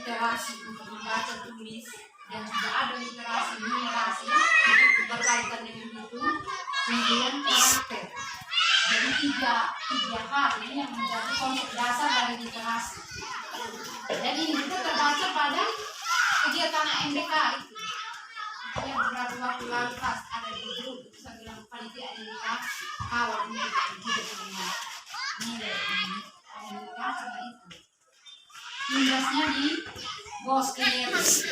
literasi untuk membaca tulis dan juga ada literasi numerasi berkaitan dengan itu. Kemudian karakter. Jadi tiga hal ini yang menjadi konsep dasar dari literasi. Jadi itu terbaca pada kegiatan AMBK itu. Yang beberapa waktu lalu pas ada di grup itu saya bilang panitia AMBK awal ini juga dengan nilai ini AMBK karena itu. Imbasnya di bos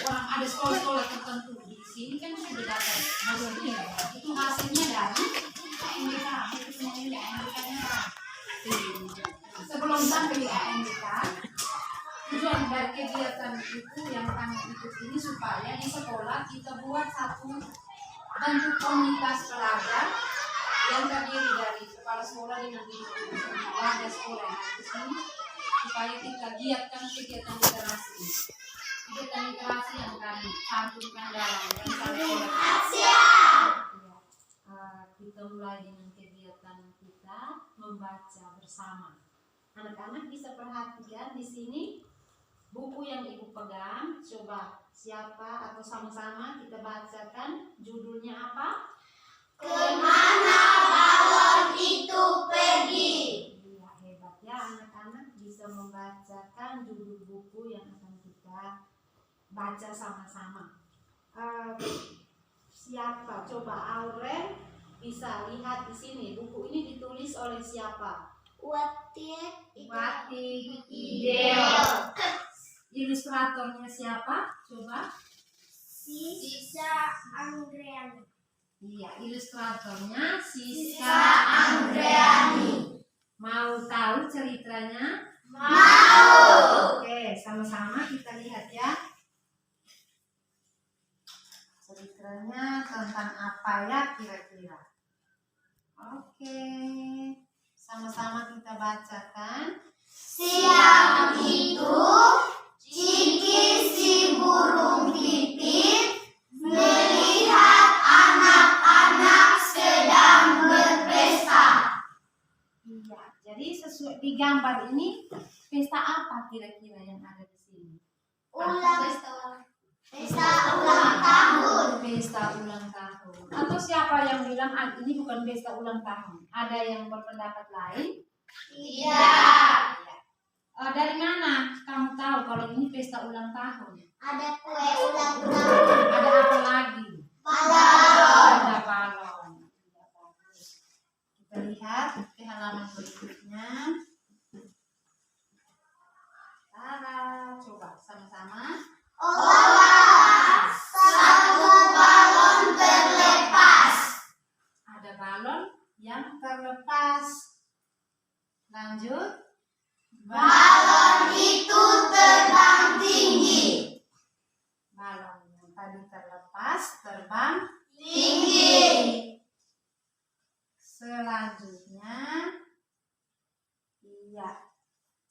orang ada sekolah-sekolah tertentu di sini kan sudah dapat maksudnya itu hasilnya dari AMBK itu semuanya AMBK-nya. Sebelum sampai di AMBK tujuan dari kegiatan itu yang kami ikut ini supaya di sekolah kita buat satu bentuk komunitas pelajar yang terdiri dari kepala sekolah dengan warga sekolah yang ada di sini supaya kita giatkan kegiatan literasi. Kegiatan literasi yang kami cantumkan dalam kita mulai dengan kegiatan kita membaca bersama. Anak-anak bisa perhatikan di sini buku yang ibu pegang. Coba siapa atau sama-sama kita bacakan judulnya apa? Kemana balon itu pergi? Iya, hebat ya anak-anak bisa membacakan judul buku yang akan kita baca sama-sama. Siapa? Coba Auren bisa lihat di sini. Buku ini ditulis oleh siapa? Wati Ideo. Ilustratornya siapa? Coba. Sisa Anggreni. Iya, ilustratornya Sisa Anggreni. Mau tahu ceritanya? Mau. Oke, sama-sama kita lihat ya. Ceritanya tentang apa ya kira-kira? Oke, sama-sama kita bacakan. Siang itu, Ciki si burung pipit melihat anak-anak sedang berpesta. Iya, jadi sesuai di gambar ini pesta apa kira-kira yang ada di sini? Pesta ulang tahun. Pesta ulang tahun. Atau siapa yang bilang ini bukan pesta ulang tahun? Ada yang berpendapat lain? Tidak. Dari mana kamu tahu kalau ini pesta ulang tahun? Ada kue ulang tahun. Ada apa lagi? Balon. Ada balon. Kita lihat ke halaman berikutnya. Coba sama-sama. Olah, satu balon terlepas. Ada balon yang terlepas. Lanjut. Balon itu terbang tinggi. Balon yang tadi terlepas terbang Tinggi. Selanjutnya, iya.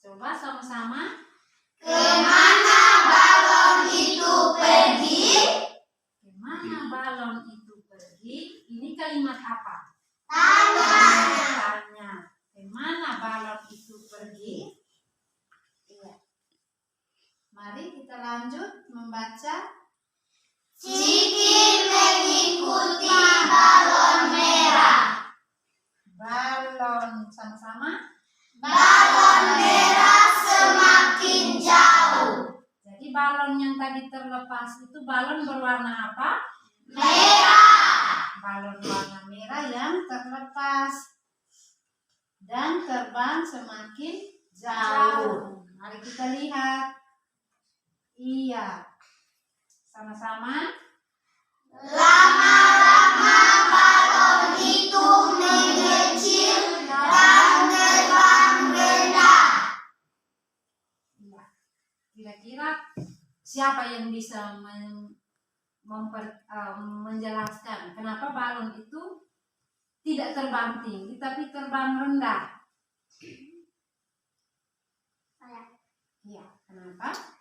Coba sama-sama. Kemana balon itu pergi? Kemana balon itu pergi? Ini kalimat apa? Tanya. Kemana balon itu pergi? Iya. Mari kita lanjut membaca. Ciki mengikuti balon merah. Balon sama-sama. Balon merah semakin jauh. Jadi balon yang tadi terlepas itu balon berwarna apa? Merah. Balon warna merah yang terlepas dan terbang semakin jauh. Mari kita lihat. Iya. Sama-sama. Lama-lama balon itu mengecil dan terbang rendah. Iya. Kira-kira siapa yang bisa menjelaskan kenapa balon itu tidak terbang tinggi tapi terbang rendah? Iya, kenapa?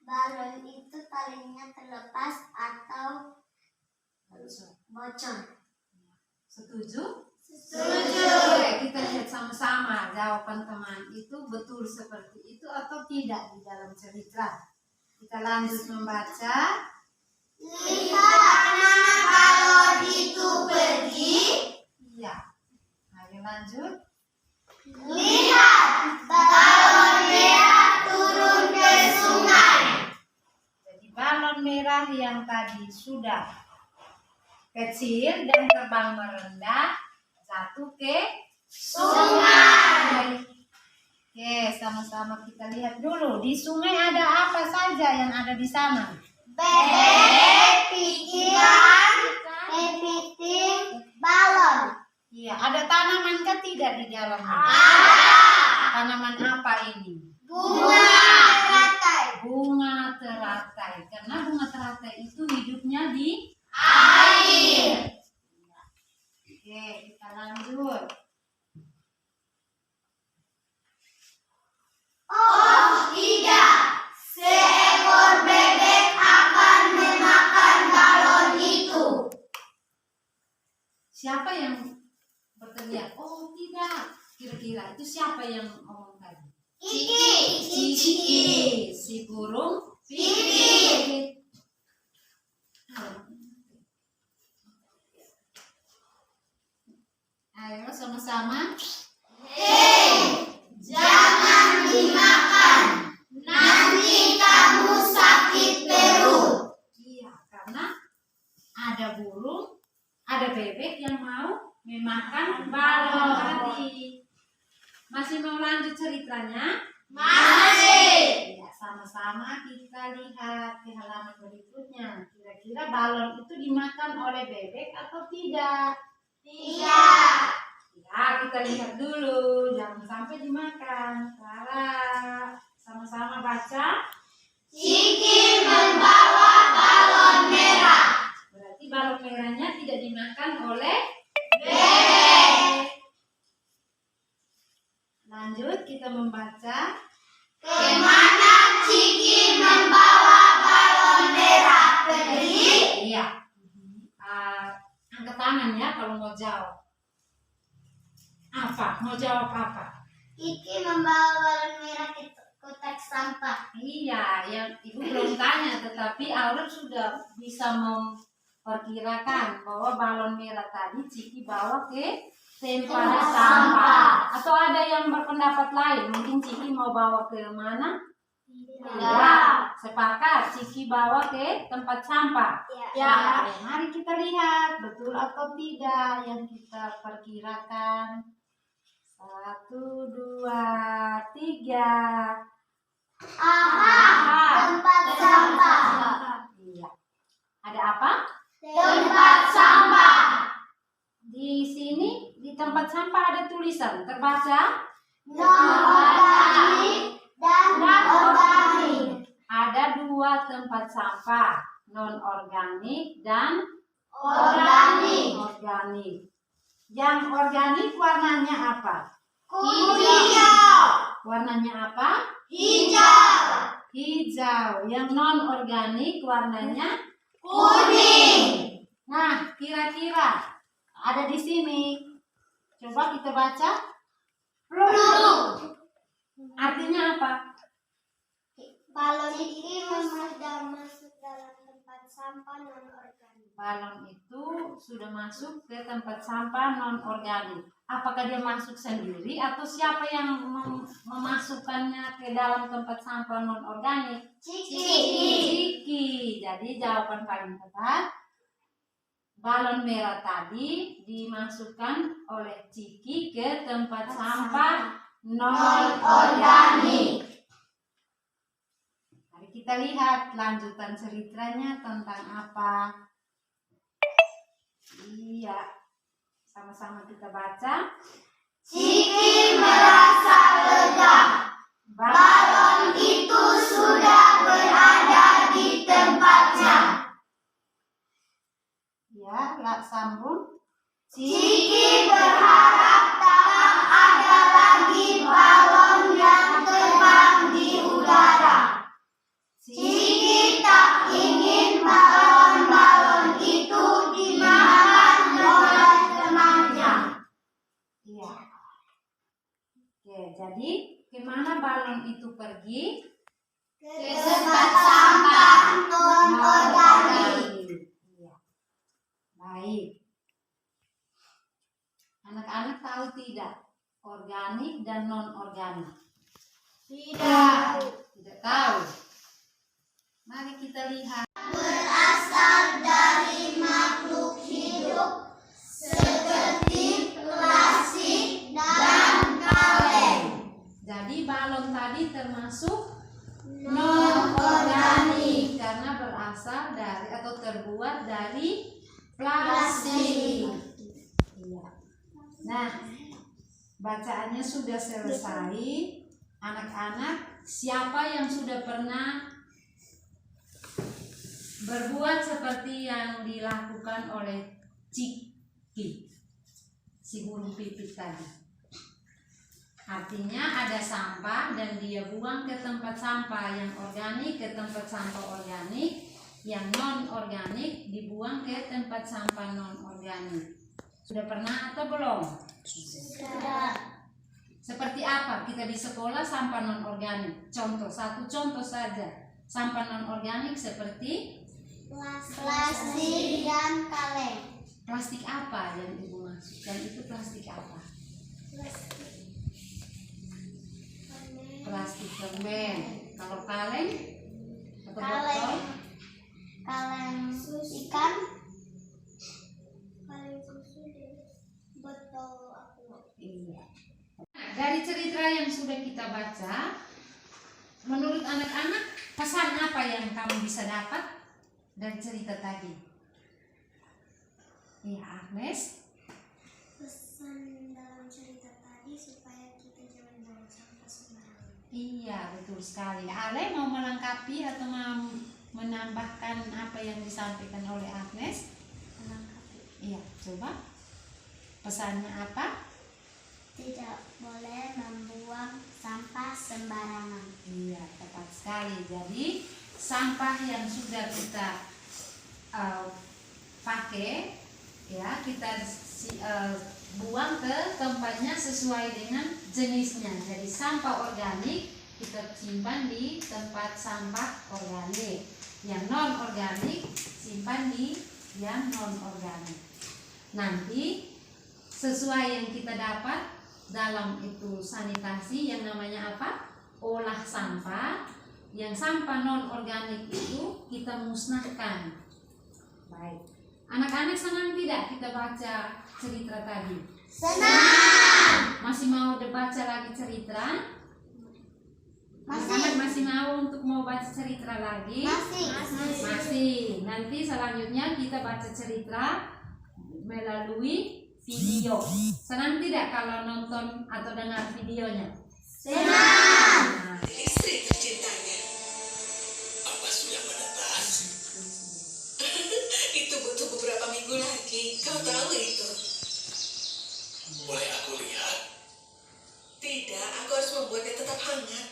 Balon itu talinya terlepas atau bocor. Setuju? Setuju. Oke, kita lihat sama-sama jawaban teman itu betul seperti itu atau tidak di dalam cerita. Kita lanjut membaca. Lihat anak balon itu pergi. Iya. Ayo lanjut. Lihat balon merah turun ke sungai. Jadi balon merah yang tadi sudah kecil dan terbang merendah jatuh ke sungai. Oke, sama-sama kita lihat dulu. Di sungai ada apa saja yang ada di sana? Bebek, pikiran, kepiting, balon. Iya, ada tanaman kah tidak di dalamnya? Ada. Tanaman apa ini? Bunga teratai. Bunga teratai. Karena bunga teratai itu hidupnya di Air. Oke, kita lanjut. Oh tidak, seekor bebek akan memakan balon itu. Siapa yang berteriak? Oh tidak. Kira-kira itu siapa yang ngomong tadi? Kiki. Si burung Pipit. Ayo sama-sama. Hei, jangan dimakan. Nanti kamu sakit perut. Iya, karena ada burung, ada bebek yang mau memakan balon tadi. Masih mau lanjut ceritanya? Masih. Ya, sama-sama kita lihat ke halaman berikutnya. Kira-kira balon itu dimakan oleh bebek atau tidak? Tidak. Ya, kita lihat dulu. Jangan sampai dimakan. Clara, sama-sama baca. Kiki membawa balon merah. Berarti balon merahnya tidak dimakan oleh Bebek. Lanjut kita membaca. Kemana Kiki membawa balon merah pergi? Iya. Angkat tangan ya kalau mau jawab. Apa? Mau jawab apa? Kiki membawa balon merah ke kotak sampah. Iya, yang ibu belum tanya, tetapi Aurel sudah bisa memperkirakan bahwa balon merah tadi Ciki bawa ke tempat sampah. Atau ada yang berpendapat lain, mungkin Ciki mau bawa ke mana? Ya, sepakat Ciki bawa ke tempat sampah. Ya. Oke, mari kita lihat betul atau tidak yang kita perkirakan. 1, 2, 3. Aha, tempat sampah. Iya. Ada apa? Tempat sampah. Di sini di tempat sampah ada tulisan terbaca. Non-organik dan organik. Ada 2 tempat sampah, non organik dan Organik. organik. Yang organik warnanya apa? Hijau. Warnanya apa? Hijau. Hijau. Yang non organik warnanya Kuning. Nah, kira-kira ada di sini. Coba kita baca. Flu. Artinya apa? Balon ini sudah masuk dalam tempat sampah non-organik. Balon itu sudah masuk ke tempat sampah non-organik. Apakah dia masuk sendiri atau siapa yang memasukkannya ke dalam tempat sampah non-organik? Ciki. Jadi jawaban paling tepat, balon merah tadi dimasukkan oleh Ciki ke tempat sampah non-organik. Mari kita lihat lanjutan ceritanya tentang apa. Iya, sama-sama kita baca. Ciki merasa lega. Balon itu sudah berada di tempatnya. Ya, sambung. Ciki berharap tak ada lagi balon yang terbang di udara. Ciki tak ingin balon-balon itu dimakan oleh temannya. Iya. Oke, jadi kemana balon itu pergi? Ke tempat sampah dan non-organik? Tidak. Tidak tahu. Mari kita lihat. Berasal dari makhluk hidup seperti plastik dan kaleng. Jadi balon tadi termasuk Non-organik. karena berasal dari atau terbuat dari plastik. Iya. Nah, bacaannya sudah selesai. Anak-anak, siapa yang sudah pernah berbuat seperti yang dilakukan oleh Ciki, si burung pipit tadi? Artinya ada sampah dan dia buang ke tempat sampah yang organik ke tempat sampah organik, yang non organik dibuang ke tempat sampah non organik. Sudah pernah atau belum? Sudah. Seperti apa kita di sekolah sampah non organik? Contoh, satu contoh saja. Sampah non organik seperti Plastik dan kaleng. plastik apa yang ibu maksudkan? Itu plastik apa? Plastik permen. Kalau kaleng atau botol? Kaleng ikan. Kaleng susu deh. Botol aqua. Iya. Nah, dari cerita yang sudah kita baca, menurut anak-anak pesan apa yang kamu bisa dapat dari cerita tadi? Iya, Agnes. Pesan dalam cerita tadi supaya kita jangan buang sampah sembarangan. Iya, betul sekali. Ale mau melengkapi atau mau menambahkan apa yang disampaikan oleh Agnes? Melengkapi. Iya, coba. Pesannya apa? Tidak boleh membuang sampah sembarangan. Iya, tepat sekali. Jadi sampah yang sudah kita pakai, ya kita buang ke tempatnya sesuai dengan jenisnya. Jadi sampah organik kita simpan di tempat sampah organik. Yang non organik simpan di yang non organik. Nanti sesuai yang kita dapat dalam itu sanitasi yang namanya apa? Olah sampah. Yang sampah non organik itu kita musnahkan. Baik. Anak-anak senang tidak kita baca cerita tadi? Senang. Masih mau baca lagi cerita? Anak-anak masih mau untuk mau baca cerita lagi? Masih. Nanti selanjutnya kita baca cerita melalui video. Senang tidak kalau nonton atau dengar videonya? Senang. Nah, Istri tercintanya. Apa sudah menetas? Itu butuh beberapa minggu lagi. Kau tahu itu? Boleh aku lihat? Tidak, aku harus membuatnya tetap hangat.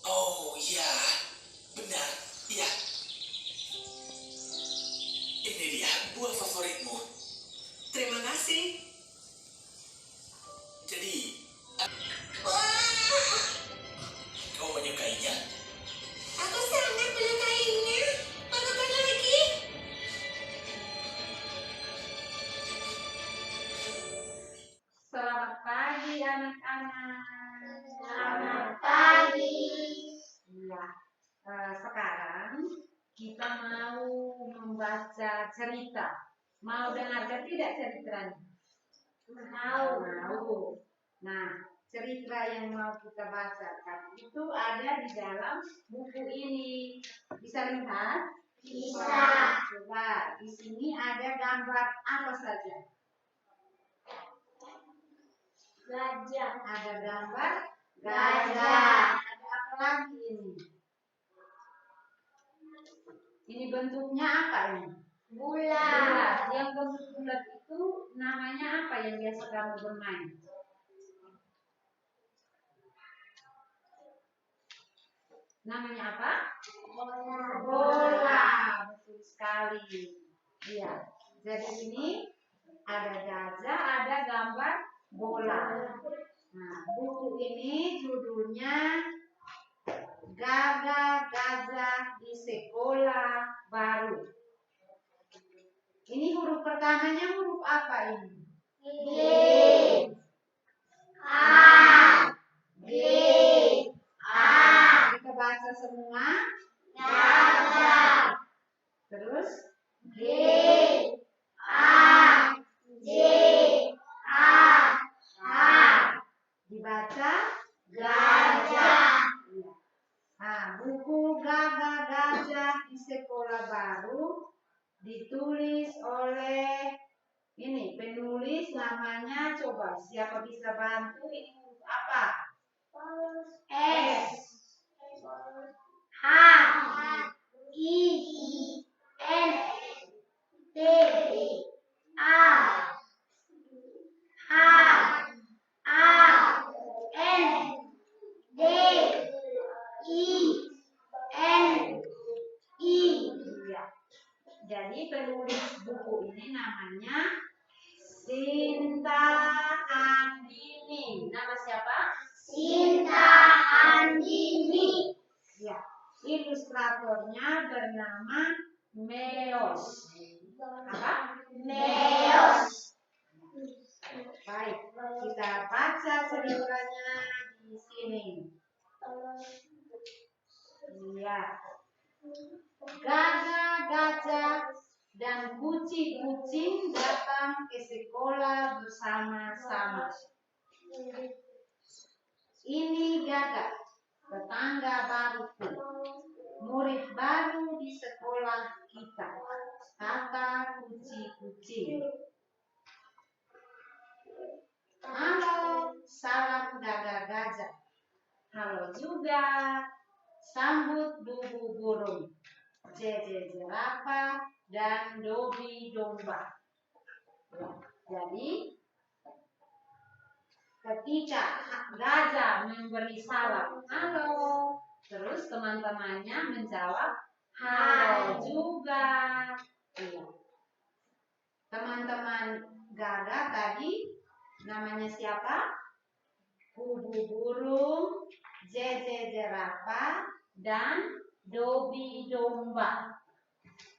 Oh ya, benar. Ya. Ini dia buah favoritmu. Terima kasih. Jadi, kau menyukainya? Aku sangat menyukainya. Makan lagi. selamat pagi anak-anak. Selamat pagi. Iya. Sekarang kita mau membaca cerita. Mau dengarkan tidak ceritanya? Mau. Nah, cerita yang mau kita bacakan itu ada di dalam buku ini. Bisa lihat? Bisa. Coba, di sini ada gambar apa saja? Gajah. Ada gambar Gajah. Ada apa lagi ini? Ini bentuknya apa ini? Bulat. Yang bentuk bulat itu namanya apa yang biasa kamu bermain? Namanya apa? Bola. Betul sekali. Iya. Jadi ini ada gajah, ada gambar bola. Nah, buku ini judulnya Gajah di Sekolah Baru. Ini huruf pertamanya huruf apa ini? G. A. Kita baca semua. Terus dibaca gajah. Nah, buku Gagak Gajah di Sekolah Baru ditulis oleh ini penulis namanya, coba siapa bisa bantu, ini huruf apa? Iya. Jadi penulis buku ini namanya Sinta Andini. Nama siapa? Ya. Ilustratornya bernama Meos. Apa? Baik, kita baca ceritanya di sini. Iya. Gagak gajah dan kucing-kucing datang ke sekolah bersama-sama. Ini Gagak, tetangga baruku, murid baru di sekolah kita, kata kucing-kucing. Halo, salam Gagak gajah. Halo juga, sambut bubu burung, Jeje jerapah, dan Dobi domba. Jadi ketika gajah memberi salam, halo, terus teman-temannya menjawab halo juga. Iya. Teman-teman Gagak tadi namanya siapa? Bubu burung, Jeje jerapah, dan Dobi domba.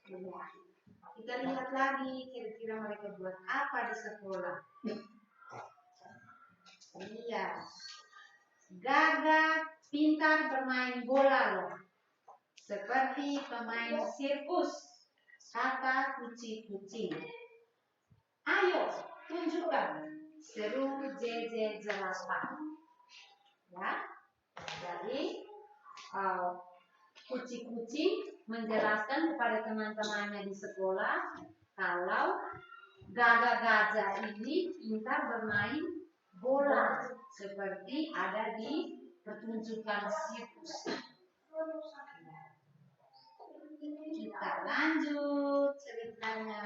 Iya. Kita lihat lagi kira-kira mereka buat apa di sekolah. Iya. Gagak pintar bermain bola loh. Seperti pemain sirkus, kata kucing-kucing. Ayo, tunjukkan, seru Jeje jerapah. Ya. Jadi kucing-kucing menjelaskan kepada teman-temannya di sekolah kalau Gagak gajah ini pintar bermain bola seperti ada di pertunjukan sirkus. Kita lanjut ceritanya.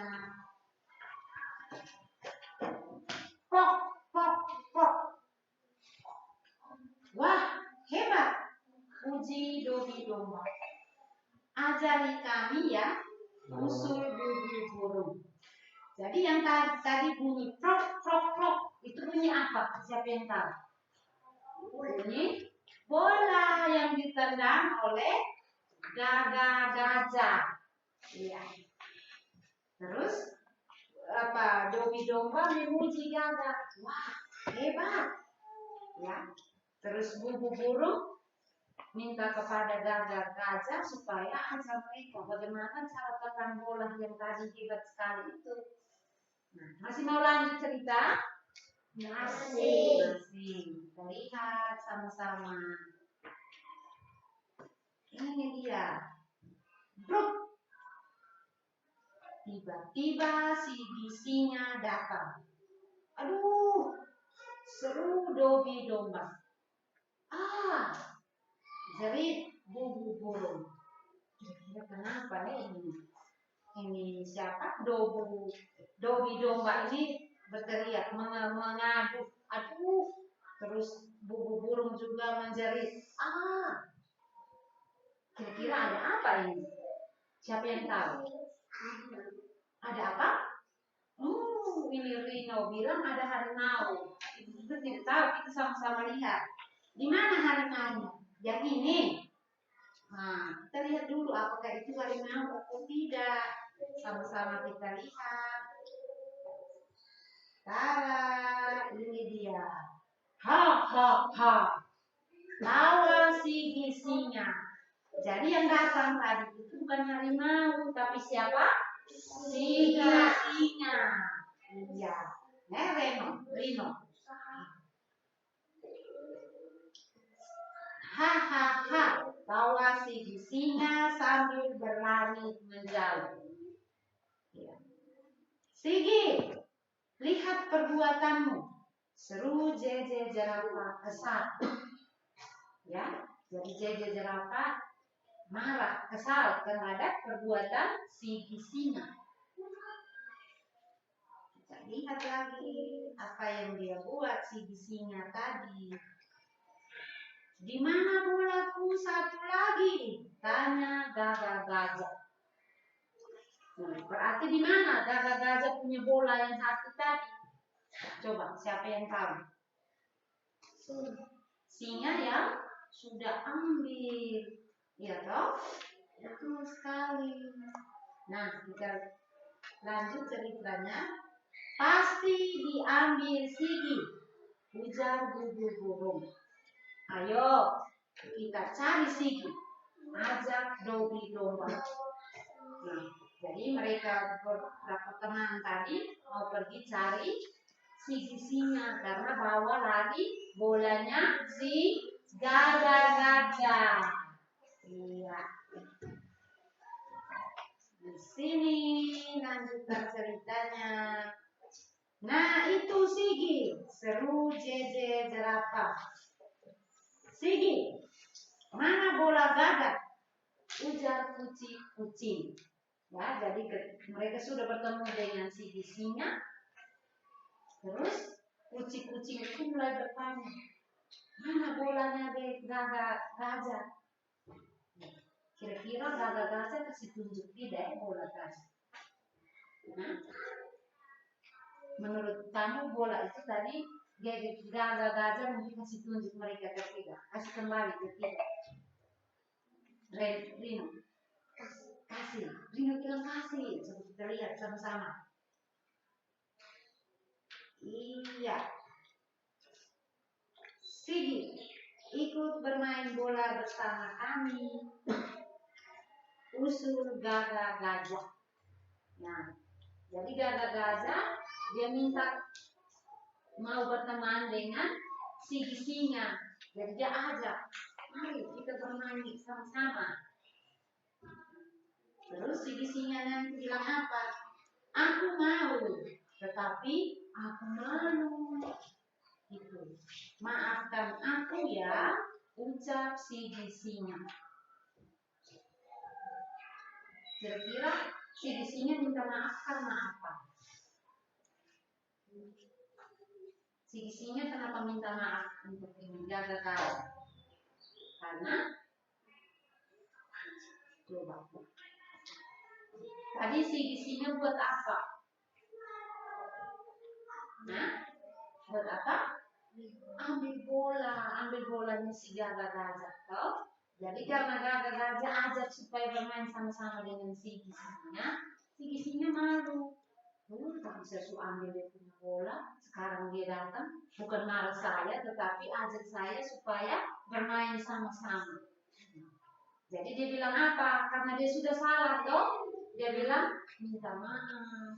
Pok, pok, pok. Wah, hebat, puji Dobi domba. Ajari kami ya, usul bubu burung. Jadi yang tadi bunyi prok, prok, prok, itu bunyi apa? Siapa yang tahu? Bunyi bola yang ditendang oleh Gagak gajah. Iya. Terus Dobi domba memuji Gagak. Wah, hebat. Ya. Terus bubu burung minta kepada Gagak gajah supaya ajar mereka bagaimana cara tendang bola yang tadi hebat sekali itu. Nah, masih mau lanjut cerita? Masih. Kita lihat sama-sama. Ini dia. Bruk. Tiba-tiba si bisinya datang. Aduh, seru Dobi domba. Jerit bubu burung. Kira-kira kenapa ya ini? Ini siapa? Dobi domba ini berteriak, mengadu. Aduh, terus bubu burung juga menjerit. Kira-kira ada apa ini? Siapa yang tahu? Ada apa? Ini Rino bilang ada harimau. Kita tidak tahu, kita sama-sama lihat. Di mana harimau? Yang ini. Nah, kita lihat dulu apakah itu harimau atau tidak. Sama-sama kita lihat. Tara, ini dia. Ha ha ha. Lawan Sigi singa. Jadi yang datang tadi itu bukan harimau, tapi siapa? Singa. Iya. Rino. Hahaha, tawa Sigi singa sambil berlari menjauh. Ya. Sigi, lihat perbuatanmu, seru JJ jerapah kesal. Ya, jadi JJ jerapah marah, kesal terhadap perbuatan Sigi singa. Kita lihat lagi apa yang dia buat Sigi singa tadi. Di mana bolaku satu lagi? Tanya Gagak Gajah. Berarti di mana Gagak Gajah punya bola yang satu tadi? Coba siapa yang tahu? Singa yang sudah ambil. Ya toh? Betul sekali. Nah, kita lanjut ceritanya. Pasti diambil Sigi, ujar Gugu burung. Ayo, kita cari Sigi, ajak Dobby domba. Nah, jadi mereka beberapa teman tadi mau pergi cari Sigi singa karena bawa lari bolanya si Gagak Gajah. Iya. Di sini lanjutkan ceritanya. Nah, itu Sigi, seru JJ jerapah. Sigi, mana bola Gagak? Ujar kucing. Ya, jadi mereka sudah bertemu dengan Sigi singa. Terus kucing-kucing itu mulai bertanya, mana bolanya Gagak Gajah? Kira-kira Gagak Gajah kasih tunjuk tidak bola Gajah? Nah, menurut kamu bola itu tadi Gagak Gajah mungkin kasih tunjuk mereka ke tidak? Kasih kembali ke tidak? Rino kasih. Rino bilang kasih. Coba kita lihat sama-sama. Iya. Sigi, ikut bermain bola bersama kami. Usul Gagak Gajah. Nah, jadi Gagak Gajah dia minta mau berteman dengan Sigi singa. Jadi dia ajak, mari kita bermain sama-sama. Terus Sigi singa nanti bilang apa? Aku mau, tetapi aku malu. Itu. Maafkan aku ya, ucap Sigi singa. Kira-kira Sigi singa minta maaf karena apa? Sigi singa kenapa minta maaf untuk ini Gagak Gajah? Karena coba. Tadi Sigi singa buat apa? Nah, buat apa? Ambil bolanya si Gagak Gajah. Toh? Jadi karena Gagak Gajah ajak supaya bermain sama-sama dengan Sigi singa malu. Tak bisa ambil dia punya bola. Sekarang dia datang, bukan marah saya, tetapi ajak saya supaya bermain sama-sama. Jadi dia bilang apa? Karena dia sudah salah, toh? Dia bilang minta maaf.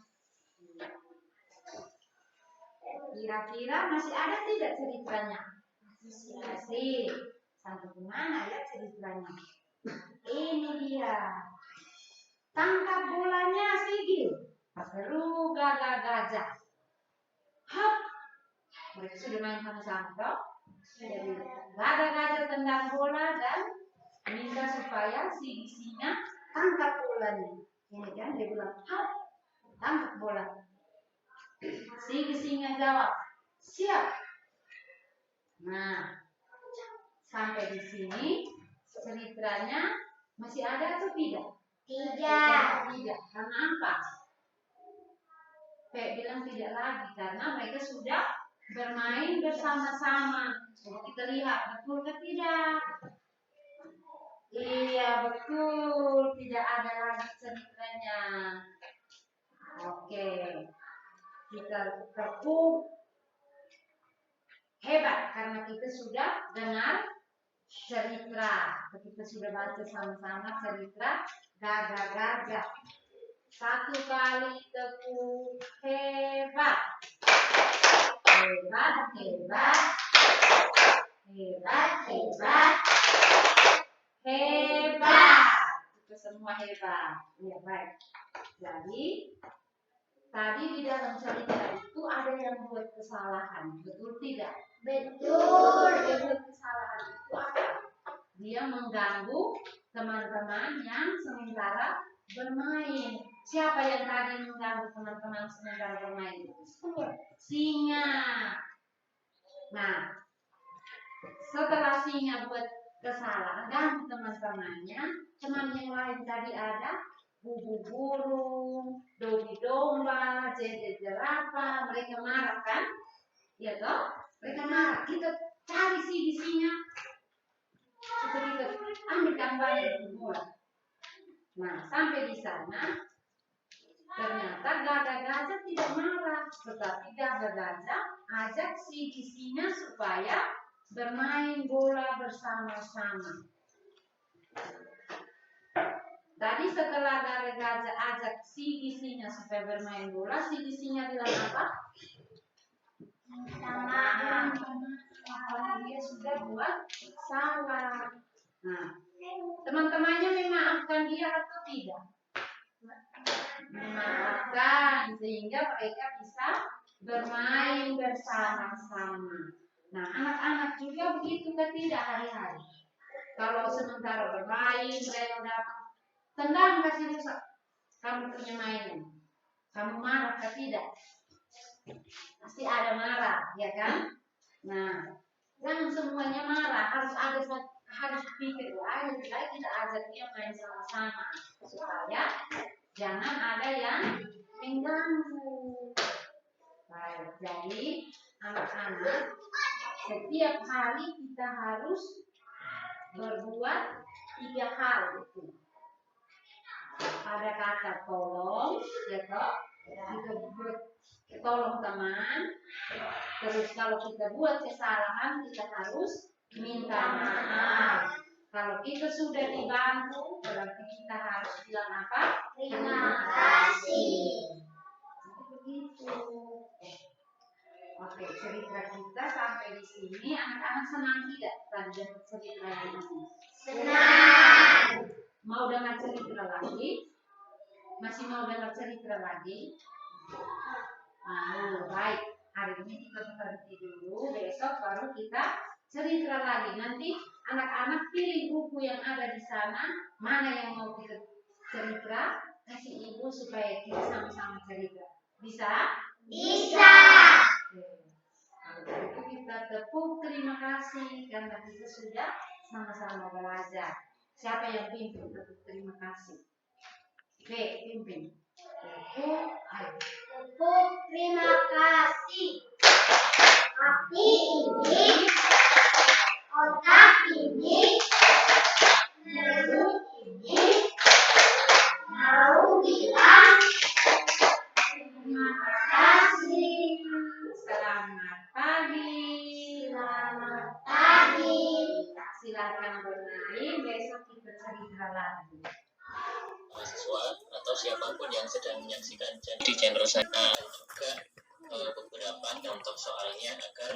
Kira-kira masih ada tidak ceritanya? Masih. Sampai di mana ya ceritanya? Ini dia. Tangkap bolanya Sigi. Seru Gagak Gajah. Hap. Mereka sudah main sama-sama, toh? Jadi Gagak Gajah tendang bola dan minta supaya Sigi singa tangkap bolanya. Ini kan dia bilang, hap, tangkap bola. Sigi singa jawab, siap. Nah, sampai di sini ceritanya masih ada atau tidak? Tidak. Karena apa? Kayak bilang tidak lagi karena mereka sudah bermain bersama-sama. Coba kita lihat, betul ke tidak? Iya betul, tidak ada lagi ceritanya. Oke, kita tepuk hebat karena kita sudah dengar cerita. Kita sudah baca sama-sama cerita gagak-gagak. Satu kali tepuk hebat. Hebat, hebat. Hebat, hebat. Hebat. Kita semua hebat. Ya, baik. Jadi tadi di dalam cerita itu ada yang buat kesalahan, betul tidak? Betul. Dia buat kesalahan itu apa? Dia mengganggu teman-teman yang sementara bermain. Siapa yang tadi mengganggu teman-teman sementara bermain? Singa. Nah, setelah singa buat kesalahan, ganggu teman-temannya, teman yang lain tadi ada bubu burung, dogi domba, jejer jerapah, mereka marah kan? Ya toh? Mereka marah. Kita cari singa. Kita ambil gambar itu. Nah, sampai di sana ternyata gagak-gagak tidak marah, tetapi gagak-gagak ajak singa supaya bermain bola bersama-sama. Tadi setelah gagak-gagak ajak singa supaya bermain bola, singa bilang apa? Minta maaf. Kalau dia sudah buat salah. Nah, teman-temannya memaafkan dia atau tidak? Memaafkan, sehingga mereka bisa bermain bersama-sama. Nah, anak-anak juga begitu kan tidak hari-hari. Kalau sementara bermain, mereka dapat tendang kasih rusak. Kamu punya mainan. Kamu marah atau tidak? Pasti ada marah, ya kan? Nah, jangan semuanya marah. Harus pikir lebih baik kita ajak dia main sama-sama supaya jangan ada yang mengganggu. Baik, jadi anak-anak setiap hari kita harus berbuat 3 hal itu. Ada kata tolong, ya toh? Kita tolong teman. Terus kalau kita buat kesalahan, kita harus minta maaf. Kalau kita sudah dibantu, berarti kita harus bilang apa? Terima kasih. Begitu. Oke, cerita kita sampai di sini. Anak-anak senang tidak tadi dapat cerita ini? Senang. Mau dengar cerita lagi? Masih mau dengar cerita lagi? Baik. Hari ini kita berhenti dulu. Besok baru kita cerita lagi. Nanti anak-anak pilih buku yang ada di sana, mana yang mau kita cerita, kasih ibu supaya kita sama-sama cerita. Bisa? Bisa. Kalau begitu kita tepuk terima kasih karena kita sudah sama-sama belajar. Siapa yang pimpin tepuk terima kasih? Oke, pimpin. Tepuk, ayo. Tepuk terima kasih. Hati ini, otak ini, mulut ini, mau bilang terima kasih. Selamat pagi. Selamat pagi. Silakan bermain. Besok kita cerita lagi. Mahasiswa atau siapapun yang sedang menyaksikan di channel saya juga beberapa contoh soalnya agar